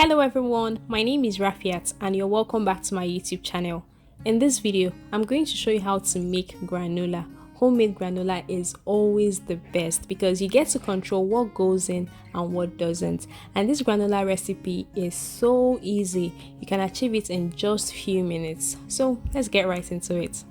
Hello everyone, my name is Rafiat and you're welcome back to my YouTube channel. In this video, I'm going to show you how to make granola. Homemade granola is always the best because you get to control what goes in and what doesn't. And this granola recipe is so easy. You can achieve it in just few minutes. So let's get right into it.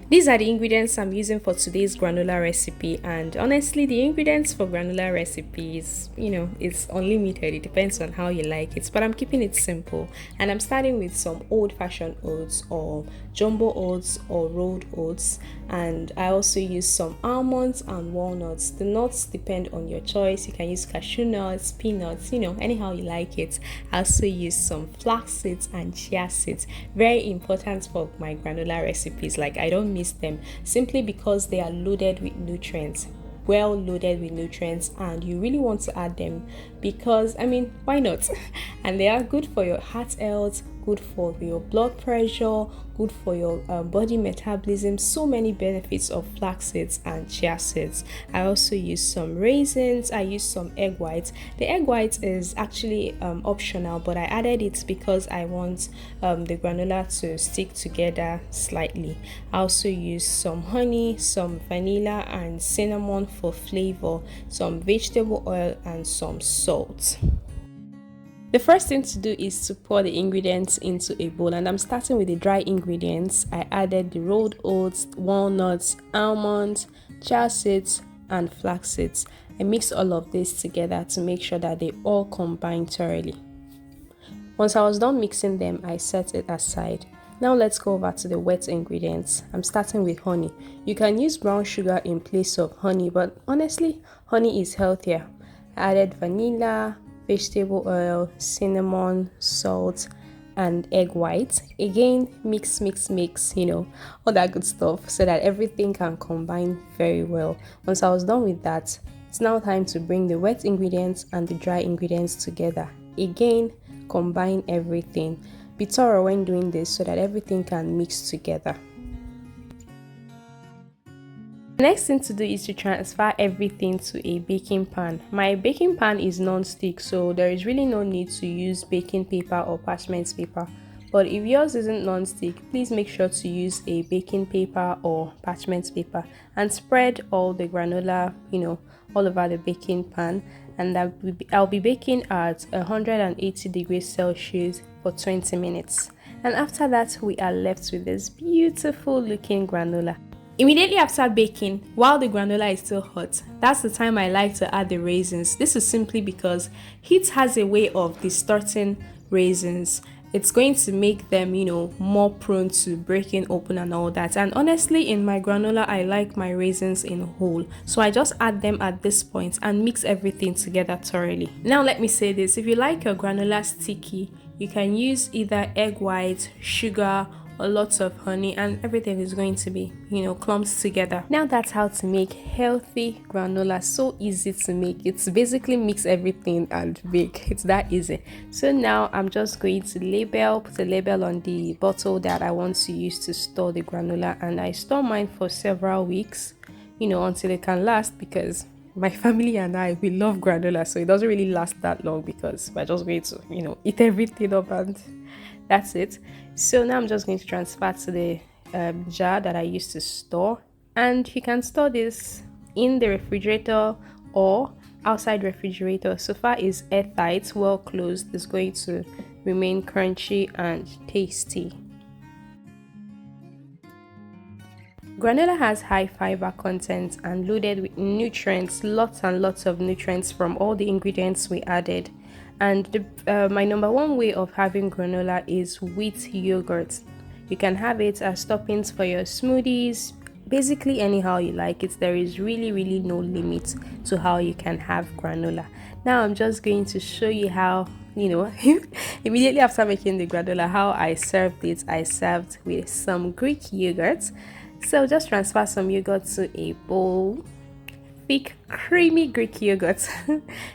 These are the ingredients I'm using for today's granola recipe, and honestly the ingredients for granola recipes, it's unlimited. It depends on how you like it, but I'm keeping it simple. And I'm starting with some old-fashioned oats or jumbo oats or rolled oats, and I also use some almonds and walnuts. The nuts depend on your choice. You can use cashew nuts, peanuts, anyhow you like it. I also use some flax seeds and chia seeds. Very important for my granola recipes. Like, I don't miss them simply because they are loaded with nutrients, well loaded with nutrients, and you really want to add them because why not? And they are good for your heart health, good for your blood pressure, good for your body metabolism. So many benefits of flax seeds and chia seeds. I also use some raisins. I use some egg whites. The egg white is actually optional, but I added it because I want the granola to stick together slightly. I also use some honey, some vanilla and cinnamon for flavor, some vegetable oil and some salt. The first thing to do is to pour the ingredients into a bowl, and I'm starting with the dry ingredients. I added the rolled oats, walnuts, almonds, chia seeds and flax seeds. I mix all of this together to make sure that they all combine thoroughly. Once I was done mixing them, I set it aside. Now let's go over to the wet ingredients. I'm starting with honey. You can use brown sugar in place of honey, but honestly, honey is healthier. I added vanilla, vegetable oil, cinnamon, salt and egg white. Again, mix, all that good stuff so that everything can combine very well. Once I was done with that, it's now time to bring the wet ingredients and the dry ingredients together. Again, combine everything. Be thorough when doing this so that everything can mix together. The next thing to do is to transfer everything to a baking pan. My baking pan is non-stick, so there is really no need to use baking paper or parchment paper. But if yours isn't non-stick, please make sure to use a baking paper or parchment paper and spread all the granola, all over the baking pan. And I'll be baking at 180 degrees Celsius for 20 minutes. And after that, we are left with this beautiful looking granola. Immediately after baking, while the granola is still hot, that's the time I like to add the raisins. This is simply because heat has a way of distorting raisins. It's going to make them, more prone to breaking open and all that. And honestly, in my granola, I like my raisins in whole. So I just add them at this point and mix everything together thoroughly. Now let me say this, if you like your granola sticky, you can use either egg white, sugar, or lots of honey, and everything is going to be clumped together. Now that's how to make healthy granola. So easy to make. It's basically mix everything and bake. It's that easy. So now I'm just going to put a label on the bottle that I want to use to store the granola, and I store mine for several weeks until it can last, because my family and we love granola, so it doesn't really last that long because we're just going to eat everything up and that's it. So now I'm just going to transfer to the jar that I used to store, and you can store this in the refrigerator or outside refrigerator. So far is airtight, well closed. It's going to remain crunchy and tasty. Granola has high fiber content and loaded with nutrients, lots and lots of nutrients from all the ingredients we added. And my number one way of having granola is with yogurt. You can have it as toppings for your smoothies, basically anyhow you like it. There is really no limit to how you can have granola. Now I'm just going to show you how, immediately after making the granola, how I served it. I served with some Greek yogurt. So just transfer some yogurt to a bowl. Thick, creamy Greek yogurt.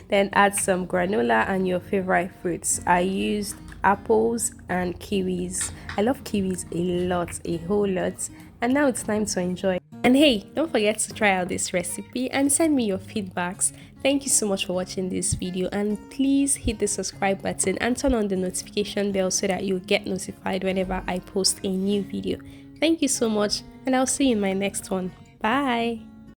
Then add some granola and your favorite fruits. I used apples and kiwis. I love kiwis a lot, a whole lot. And now it's time to enjoy. And hey, don't forget to try out this recipe and send me your feedbacks. Thank you so much for watching this video, and please hit the subscribe button and turn on the notification bell so that you'll get notified whenever I post a new video. Thank you so much, and I'll see you in my next one. Bye!